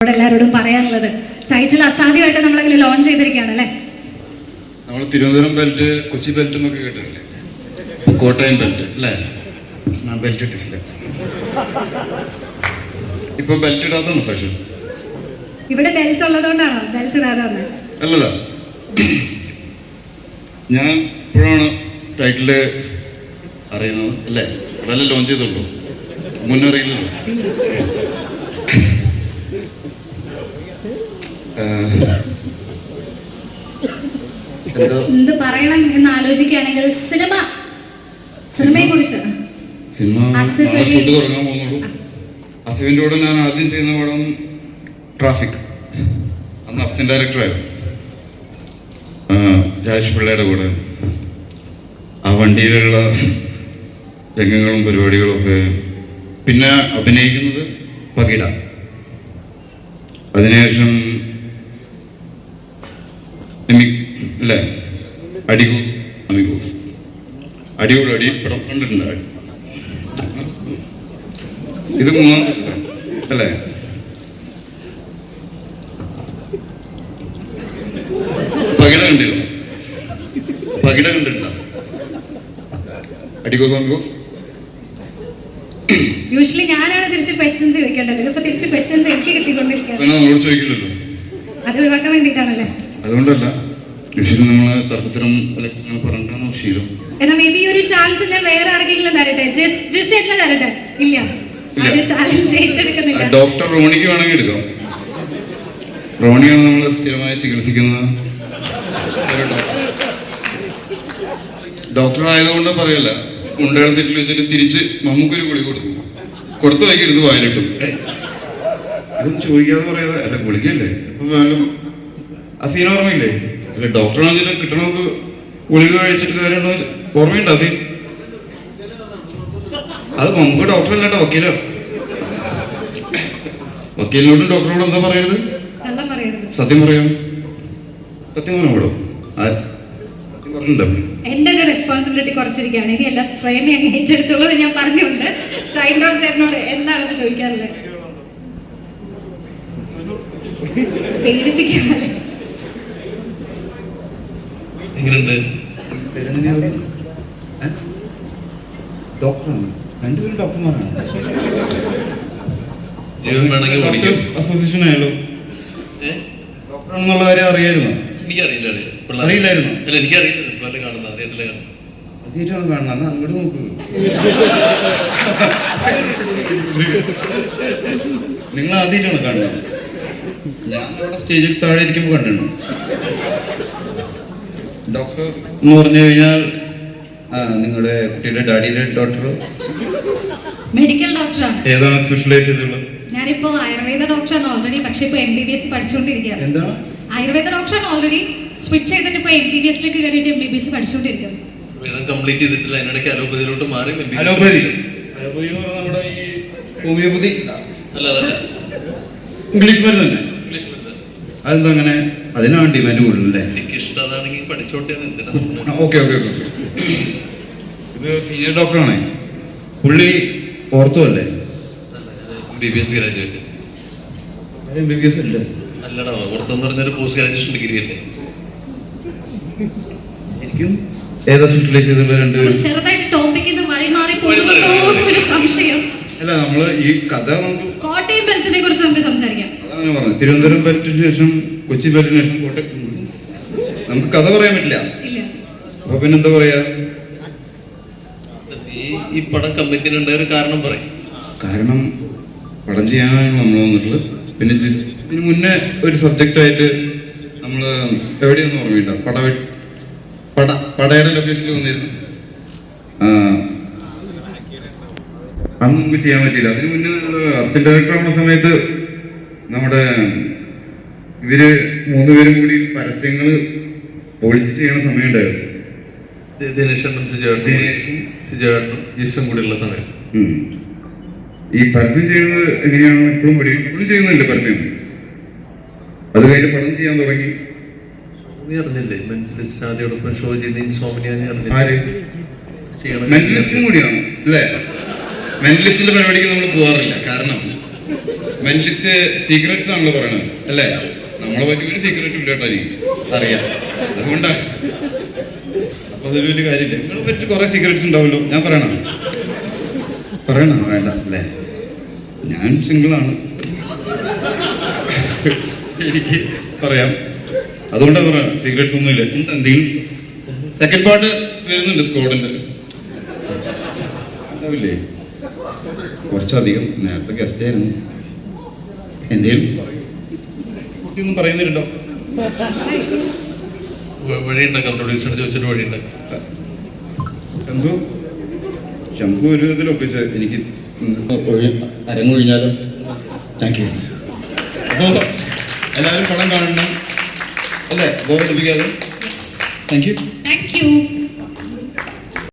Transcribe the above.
എല്ലാവരോടും പറയാനുള്ളത് ടൈറ്റിൽ അസാധ്യമായിട്ട് നമ്മളങ്ങനെ ലോഞ്ച് ചെയ്തിരിക്കുകയാണ് അല്ലേ? നമ്മൾ തിരുവനന്തപുരം ബെൽറ്റ്, കൊച്ചി ബെൽറ്റ് എന്നൊക്കെ കേട്ടിട്ടില്ലേ? കോട്ടയം ബെൽറ്റ് അല്ലേ? ഞാൻ ബെൽറ്റ് ഇട്ടിട്ടില്ല. ഇപ്പൊ ബെൽറ്റ് ഇടാത്തതാണ് ഫാഷൻ. ഇവിടെ ബെൽറ്റ് ഉള്ളതുകൊണ്ടാണോ ബെൽറ്റ് ഇടാതെ വന്നത്? അല്ലതാ, ഞാൻ ഇപ്പോഴാണ് ടൈറ്റില് അറിയുന്നത് അല്ലേ? വല്ല ലോഞ്ച് ചെയ്തുള്ളൂ, മുന്നറിയില്ലല്ലോ. എന്ത് പറയണം എന്ന് ആലോചിക്കുകയാണെങ്കിൽ സിനിമയെ കുറിച്ച് സിനിമ ഷൂട്ട് തുടങ്ങാൻ പോകുന്നുള്ളൂ. അസിഫിന്റെ കൂടെ ഞാൻ ആദ്യം ചെയ്യുന്ന പടം ട്രാഫിക്. അന്ന് അസിസ്റ്റന്റ് ഡയറക്ടറായിരുന്നു, രാജേഷ് പിള്ളയുടെ കൂടെ. ആ വണ്ടിയിലുള്ള രംഗങ്ങളും പരിപാടികളും ഒക്കെ. പിന്നെ അഭിനയിക്കുന്നത് പകിട. അതിനുശേഷം അല്ലേ അടികൂസ്, അമിഗൂസ്, അടിയോട് അടി പടം കണ്ടിട്ടുണ്ട്. ഇത് മൂന്നാമത്തെ ചിത്രം അല്ലേ? പകിട കണ്ടിരുന്നു, പകിട കണ്ടിട്ടുണ്ടോ? അടികൂസ്, അമിഗൂസ്. യൂഷ്വലി ഞാനാണ് തിരിച്ച് ക്വസ്റ്റ്യൻസ് ചോദിക്കേണ്ടത്, ഇതിപ്പോ തിരിച്ച് ക്വസ്റ്റ്യൻസ് എനിക്ക് കിട്ടിക്കൊണ്ടിരിക്കുകയാണ്. നമ്മളോട് ചോദിക്കില്ലല്ലോ, അത് ഒഴിവാക്കാൻ വേണ്ടിയിട്ടാണല്ലേ? അതുകൊണ്ടല്ല, യൂഷ്വലി നമ്മള് തർക്കത്തരം പറഞ്ഞിട്ടാണ് ശീലം. എന്നാ മേ ബി ഒരു ചാൻസ് ഞാൻ വേറെ ആർക്കെങ്കിലും തരട്ടെ, ജസ്റ്റ് തരട്ടെ? ഇല്ല, ചാലഞ്ച് ഏറ്റെടുക്കുന്നില്ല. ഡോക്ടർ റോണിക്ക് വേണമെങ്കിൽ എടുക്കാം. റോണിയാണ് നമ്മൾ സ്ഥിരമായി ചികിത്സിക്കുന്ന ഡോക്ടർ ആയതുകൊണ്ട് പറയല്ല. മുണ്ടയുടെ സെറ്റിൽ വെച്ചിട്ട് തിരിച്ച് നമുക്കൊരു ഗുളി കൊടുത്തു വൈകിരുന്ന് വായിലിട്ടു. ഇതൊന്നും ചോദിക്കാതെ പറയാതെ അല്ല, ഗുളികയല്ലേ ഇപ്പം അസീന ഓർമ്മയില്ലേ? അല്ലെ ഡോക്ടറാണെങ്കിലും കിട്ടണമെന്ന് ഗുളിക കഴിച്ചിട്ട് കാര്യമുണ്ടോ? ഓർമ്മയുണ്ടോ അസീൻ? അത് നമുക്ക് ഡോക്ടറല്ലാട്ടോ, വക്കീലോ. വക്കീലിനോടും ഡോക്ടറോടും എന്താ പറയരുത്? സത്യം പറയാം. സത്യം പറയാൻ കൂടോ? സത്യം പറഞ്ഞിട്ടുണ്ടോ? എന്റെ ഒരു റെസ്പോൺസിബിലിറ്റി കുറച്ചിരിക്കുകയാണ്. ഇനി എല്ലാം സ്വയം ഏറ്റെടുത്തുള്ളത് ഞാൻ പറഞ്ഞുകൊണ്ട് ഷൈൻ ഡോൺ ചേട്ടനോട് എന്താണ് ചോദിക്കാറുള്ളത്? പേടിപ്പിക്കാതെ. ഡോക്ടറാണ്, രണ്ടുപേരും ഡോക്ടർമാരാണ്. അസോസിയേഷൻ ആയാലോ ഡോക്ടറാണെന്നുള്ള കാര്യം അറിയായിരുന്നു? അറിയില്ലായിരുന്നു. ആദ്യമായിട്ടാണ് കാണുന്നത്. അങ്ങോട്ട് നോക്കുക, നിങ്ങൾ ആദ്യമായിട്ടാണ് കാണുന്നത്. ഞാൻ അവിടെ സ്റ്റേജിൽ താഴെ ഇരിക്കുമ്പോൾ കണ്ടിട്ടുണ്ട്. ഡോക്ടർ എന്ന് പറഞ്ഞു കഴിഞ്ഞാൽ നിങ്ങളുടെ കുട്ടിയുടെ ഡാഡിയുടെ ഡോക്ടർ മെഡിക്കൽ ഡോക്ടറാണ്. ഏതാണ് സ്പെഷ്യലൈസ് ചെയ്തുള്ളത്? ഞാനിപ്പോ ആയുർവേദ ഡോക്ടറാണ് ഓൾറെഡി, പക്ഷെ ഇപ്പൊ MBBS പഠിച്ചുകൊണ്ടിരിക്കുകയാണ്. എന്താണ് ആയുർവേദ ഡോക്ടറാണ് ഓൾറെഡി, സ്വിച്ച് ചെയ്തിട്ട് ഇപ്പൊ MBBSലേക്ക് കയറിയിട്ട് MBBS പഠിച്ചുകൊണ്ടിരിക്കുന്നു. കംപ്ലീറ്റ് ചെയ്തിട്ടില്ല, അതിനിടയ്ക്ക് അലോപ്പതിയിലോട്ട് മാറി. അലോപ്പതി നമ്മുടെ ഈ ഹോമിയോപ്പതി ഇംഗ്ലീഷ് മരുന്ന് തന്നെ. അതെന്താ അങ്ങനെ? അതിനാണ് ഡിമാൻഡ് കൂടുതലല്ലേ? ഓക്കെ. ഇത് സീനിയർ ഡോക്ടറാണ്, പുള്ളി ഓർത്തോ അല്ലേ? MBBS graduate. MBBS അല്ലേ? അല്ലടാ, ഓർത്തോ എന്ന് പറഞ്ഞൊരു പോസ്റ്റ് ഗ്രാജുവേഷൻ ഡിഗ്രി അല്ലേ? എനിക്കും ഏതാ സ്പെഷ്യലൈസ് ചെയ്തിട്ടുള്ള രണ്ടുപേരും ചെറുതായിട്ട് ടോപ്പിക്കിന് വഴി മാറി പോകുന്നു ഒരു സംശയം. അല്ല, നമ്മള് ഈ കഥ നമുക്ക് കോട്ടയം ബെൽറ്റിനെ കുറിച്ച് നമുക്ക് സംസാരിക്കാം. അതാണ് പറഞ്ഞത്. തിരുവനന്തപുരം ബെൽറ്റിന് ശേഷം കൊച്ചി ബെൽറ്റിന് ശേഷം കോട്ടയം. നമുക്ക് കഥ പറയാൻ പറ്റില്ല, അപ്പൊ പിന്നെന്താ പറയാ? ഈ പടം കമ്മിറ്റിയിലുണ്ടായ ഒരു കാരണം പറയും. കാരണം പടം ചെയ്യാനാണ് നമ്മൾ വന്നിട്ടുള്ളത്. പിന്നെ ഇതിന് മുന്നേ ഒരു സബ്ജക്റ്റായിട്ട് നമ്മള് എവിടെയൊന്നും ഓർമ്മയില്ല, പടയുടെ ലൊക്കേഷനിൽ വന്നിരുന്നു. അന്ന് നമുക്ക് ചെയ്യാൻ പറ്റിയില്ല. അതിന് മുന്നേ നമ്മള് അസിസ്റ്റന്റ് ഡയറക്ടർ ആവുന്ന സമയത്ത് നമ്മുടെ ഇവര് മൂന്നുപേരും കൂടി പരസ്യങ്ങൾ പൊളിച്ച് ചെയ്യണ സമയം ഉണ്ടായിരുന്നു. കൂടിയുള്ള സമയം ഈ പരസ്യം ചെയ്യുന്നത് എങ്ങനെയാണ്? ഇപ്പോഴും ചെയ്യുന്നില്ല പരസ്യം. അത് കഴിഞ്ഞ് പടം ചെയ്യാൻ തുടങ്ങി. അറിഞ്ഞില്ലേ മെന്റലിസ്റ്റ് ആദ്യോടൊപ്പം ഷോ ചെയ്ത് ഇൻസോമിനിയ മെന്റലിസ്റ്റും കൂടിയാണ് അല്ലേ? മെന്റലിസ്റ്റിന്റെ പരിപാടിക്ക് നമ്മൾ പോകാറില്ല. കാരണം മെന്റലിസ്റ്റ് സീക്രട്സ് ആണല്ലോ പറയണത് അല്ലേ? നമ്മളെ പറ്റി ഒരു സീക്രറ്റും ഇല്ല കേട്ടോ, എനിക്ക് അറിയാം. അതുകൊണ്ടാ. അപ്പൊ അതൊരു വലിയ കാര്യമില്ല. നിങ്ങളെ പറ്റി കുറെ സീക്രട്സ് ഉണ്ടാവുമല്ലോ, ഞാൻ പറയണോ? വേണ്ട അല്ലേ? ഞാൻ സിംഗിളാണ്, എനിക്ക് പറയാം. അതുകൊണ്ടാണ് പറയാം, സീക്രട്സ് ഒന്നുമില്ല. എന്തെങ്കിലും സെക്കൻഡ് പാർട്ട് വരുന്നുണ്ട് സ്കോഡിന്റെ, ഉണ്ടാവില്ലേ? കുറച്ചധികം നേരത്തെ ഗസ്റ്റ് ആയിരുന്നു. എന്തേലും ഒന്നും പറയുന്നില്ലല്ലോ. വഴിയുണ്ടാക്കാം, പ്രൊഡ്യൂസറിനോട് ചോദിച്ചിട്ട് വഴിയുണ്ടാക്കാം. ഷംസു ഒരു വിധത്തിൽ ഒപ്പിച്ച് എനിക്ക് അരങ്ങൊഴിഞ്ഞാലും താങ്ക് യു. അപ്പോൾ എല്ലാവരും പടം കാണണം അല്ലേ? ബോറടിപ്പിക്കാതെ. Thank U.